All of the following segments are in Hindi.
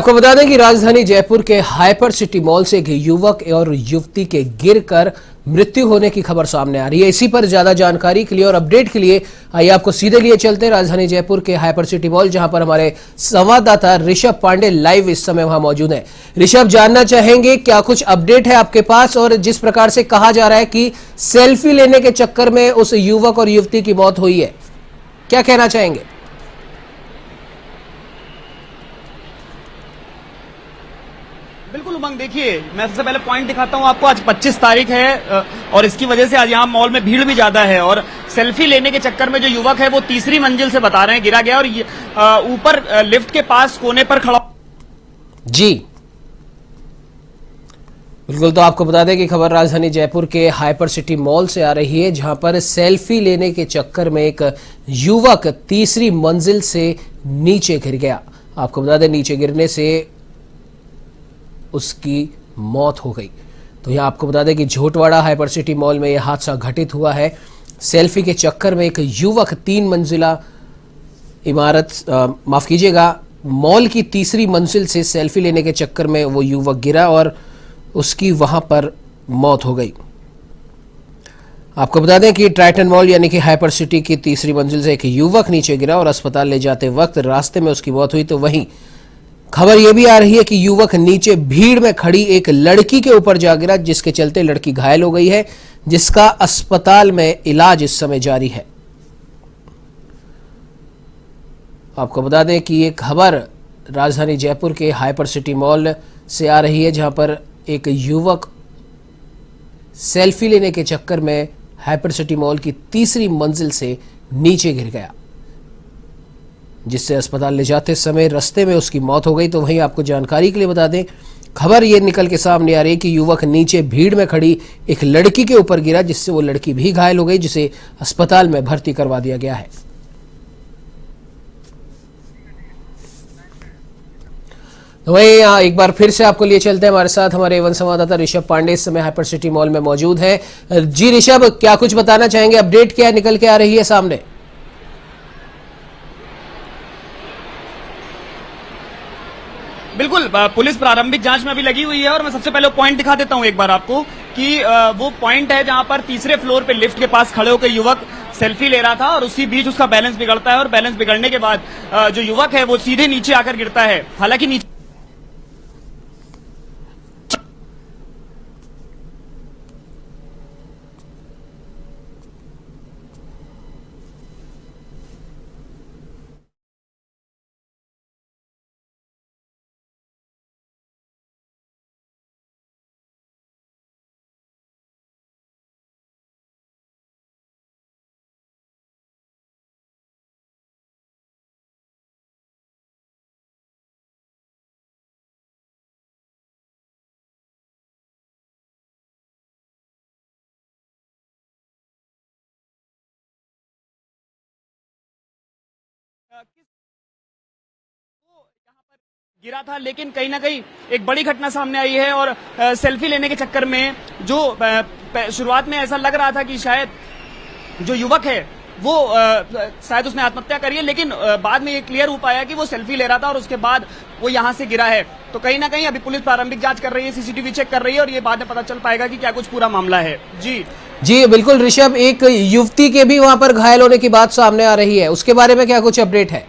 आपको बता दें कि राजधानी जयपुर के हाइपर सिटी मॉल से एक युवक और युवती के गिरकर मृत्यु होने की खबर सामने आ रही है। इसी पर ज्यादा जानकारी के लिए और अपडेट के लिए आइए आपको सीधे लिए चलते हैं राजधानी जयपुर के हाइपर सिटी मॉल, जहां पर हमारे संवाददाता ऋषभ पांडे लाइव इस समय वहां मौजूद है। ऋषभ, जानना चाहेंगे क्या कुछ अपडेट है आपके पास, और जिस प्रकार से कहा जा रहा है कि सेल्फी लेने के चक्कर में उस युवक और युवती की मौत हुई है, क्या कहना चाहेंगे? बिल्कुल उमंग, देखिए मैं सबसे पहले पॉइंट दिखाता हूं आपको। आज 25 तारीख है और इसकी वजह से आज यहाँ मॉल में भीड़ भी ज्यादा है और सेल्फी लेने के चक्कर में जो युवक है वो तीसरी मंजिल से बता रहे हैं गिरा गया और ऊपर लिफ्ट के पास कोने पर खड़ा। जी बिल्कुल, तो आपको बता दें कि खबर राजधानी जयपुर के हाइपर सिटी मॉल से आ रही है, जहां पर सेल्फी लेने के चक्कर में एक युवक तीसरी मंजिल से नीचे गिर गया। आपको बता दें नीचे गिरने से उसकी मौत हो गई। तो यहां आपको बता दें कि झोटवाड़ा हाइपर सिटी मॉल में यह हादसा घटित हुआ है। सेल्फी के चक्कर में एक युवक 3 मंजिला इमारत माफ कीजिएगा मॉल की तीसरी मंजिल से सेल्फी लेने के चक्कर में वो युवक गिरा और उसकी वहां पर मौत हो गई। आपको बता दें कि ट्राइटन मॉल यानी कि हाइपर सिटी की तीसरी मंजिल से एक युवक नीचे गिरा और अस्पताल ले जाते वक्त रास्ते में उसकी मौत हुई। तो वहीं खबर यह भी आ रही है कि युवक नीचे भीड़ में खड़ी एक लड़की के ऊपर जा गिरा, जिसके चलते लड़की घायल हो गई है, जिसका अस्पताल में इलाज इस समय जारी है। आपको बता दें कि ये खबर राजधानी जयपुर के हाइपर सिटी मॉल से आ रही है, जहां पर एक युवक सेल्फी लेने के चक्कर में हाइपर सिटी मॉल की तीसरी मंजिल से नीचे गिर गया, जिससे अस्पताल ले जाते समय रास्ते में उसकी मौत हो गई। तो वहीं आपको जानकारी के लिए बता दें, खबर ये निकल के सामने आ रही है कि युवक नीचे भीड़ में खड़ी एक लड़की के ऊपर गिरा, जिससे वो लड़की भी घायल हो गई, जिसे अस्पताल में भर्ती करवा दिया गया है। तो वहीं एक बार फिर से आपको लिए चलते हैं, हमारे साथ हमारे एवन संवाददाता ऋषभ पांडे इस समय हाइपर सिटी मॉल में मौजूद है। जी ऋषभ, क्या कुछ बताना चाहेंगे? अपडेट क्या निकल के आ रही है सामने? बिल्कुल, पुलिस प्रारंभिक जांच में अभी लगी हुई है और मैं सबसे पहले पॉइंट दिखा देता हूं एक बार आपको कि वो पॉइंट है जहां पर तीसरे फ्लोर पे लिफ्ट के पास खड़े होकर युवक सेल्फी ले रहा था और उसी बीच उसका बैलेंस बिगड़ता है और बैलेंस बिगड़ने के बाद जो युवक है वो सीधे नीचे आकर गिरता है। हालांकि नीचे यहाँ पर गिरा था, लेकिन कहीं ना कहीं एक बड़ी घटना सामने आई है और सेल्फी लेने के चक्कर में जो शुरुआत में ऐसा लग रहा था कि शायद जो युवक है वो शायद उसने आत्महत्या करी है, लेकिन बाद में ये क्लियर हो पाया कि वो सेल्फी ले रहा था और उसके बाद वो यहां से गिरा है। तो कहीं ना कहीं अभी पुलिस प्रारंभिक जांच कर रही है, सीसीटीवी चेक कर रही है और ये बाद में पता चल पाएगा कि क्या कुछ पूरा मामला है। जी बिल्कुल ऋषभ, एक युवती के भी वहां पर घायल होने की बात सामने आ रही है, उसके बारे में क्या कुछ अपडेट है?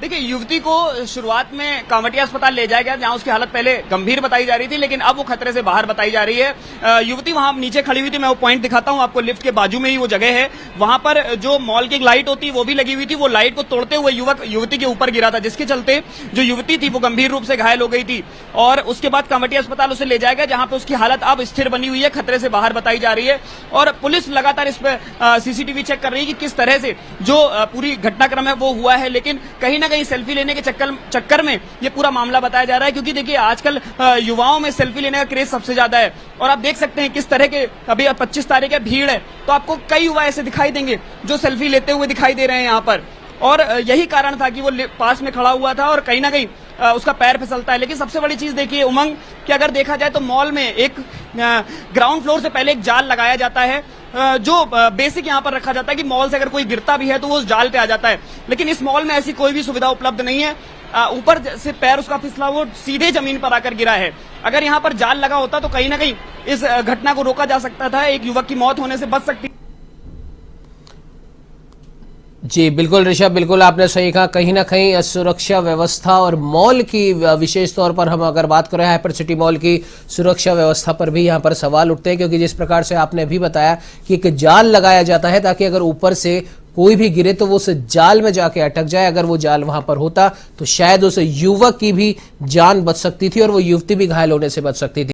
देखिए, युवती को शुरुआत में कांवटिया अस्पताल ले जाया गया, जहां उसकी हालत पहले गंभीर बताई जा रही थी, लेकिन अब वो खतरे से बाहर बताई जा रही है। युवती वहां नीचे खड़ी हुई थी, मैं वो पॉइंट दिखाता हूं आपको। लिफ्ट के बाजू में ही वो जगह है, वहां पर जो मॉल की एक लाइट होती है वो भी लगी हुई थी। वो लाइट को तोड़ते हुए युवक युवती के ऊपर गिरा था, जिसके चलते जो युवती थी वो गंभीर रूप से घायल हो गई थी और उसके बाद कांवटिया अस्पताल उसे ले जाया गया, जहां पर उसकी हालत अब स्थिर बनी हुई है, खतरे से बाहर बताई जा रही है। और पुलिस लगातार इस पर सीसीटीवी चेक कर रही है कि किस तरह से जो पूरी घटनाक्रम है वो हुआ है, लेकिन कहीं ना कहीं सेल्फी लेने के चक्कर में ये पूरा मामला बताया जा रहा है, क्योंकि देखिए आजकल युवाओं में सेल्फी लेने का क्रेज सबसे ज्यादा है और आप देख सकते हैं किस तरह के अभी 25 तारीख है, भीड़ है, तो आपको कई युवा ऐसे दिखाई देंगे जो सेल्फी लेते हुए दिखाई दे रहे हैं यहाँ पर। और यही कारण था कि वो पास में खड़ा हुआ था और कहीं ना कहीं उसका पैर फिसलता है। लेकिन सबसे बड़ी चीज देखिए उमंग कि अगर देखा जाए तो मॉल में एक ग्राउंड फ्लोर से पहले एक जाल लगाया जाता है जो बेसिक यहाँ पर रखा जाता है कि मॉल से अगर कोई गिरता भी है तो वो उस जाल पे आ जाता है। लेकिन इस मॉल में ऐसी कोई भी सुविधा उपलब्ध नहीं है। ऊपर से पैर उसका फिसला वो सीधे जमीन पर आकर गिरा है। अगर यहाँ पर जाल लगा होता तो कहीं ना कहीं इस घटना को रोका जा सकता था, एक युवक की मौत होने से बच सकती। जी बिल्कुल ऋषभ, बिल्कुल आपने सही कहा। कहीं ना कहीं सुरक्षा व्यवस्था और मॉल की विशेष तौर पर हम अगर बात करें हाइपर सिटी मॉल की सुरक्षा व्यवस्था पर भी यहाँ पर सवाल उठते हैं, क्योंकि जिस प्रकार से आपने भी बताया कि एक जाल लगाया जाता है ताकि अगर ऊपर से कोई भी गिरे तो वो उस जाल में जाके अटक जाए। अगर वो जाल वहां पर होता तो शायद उस युवक की भी जान बच सकती थी और वो युवती भी घायल होने से बच सकती थी।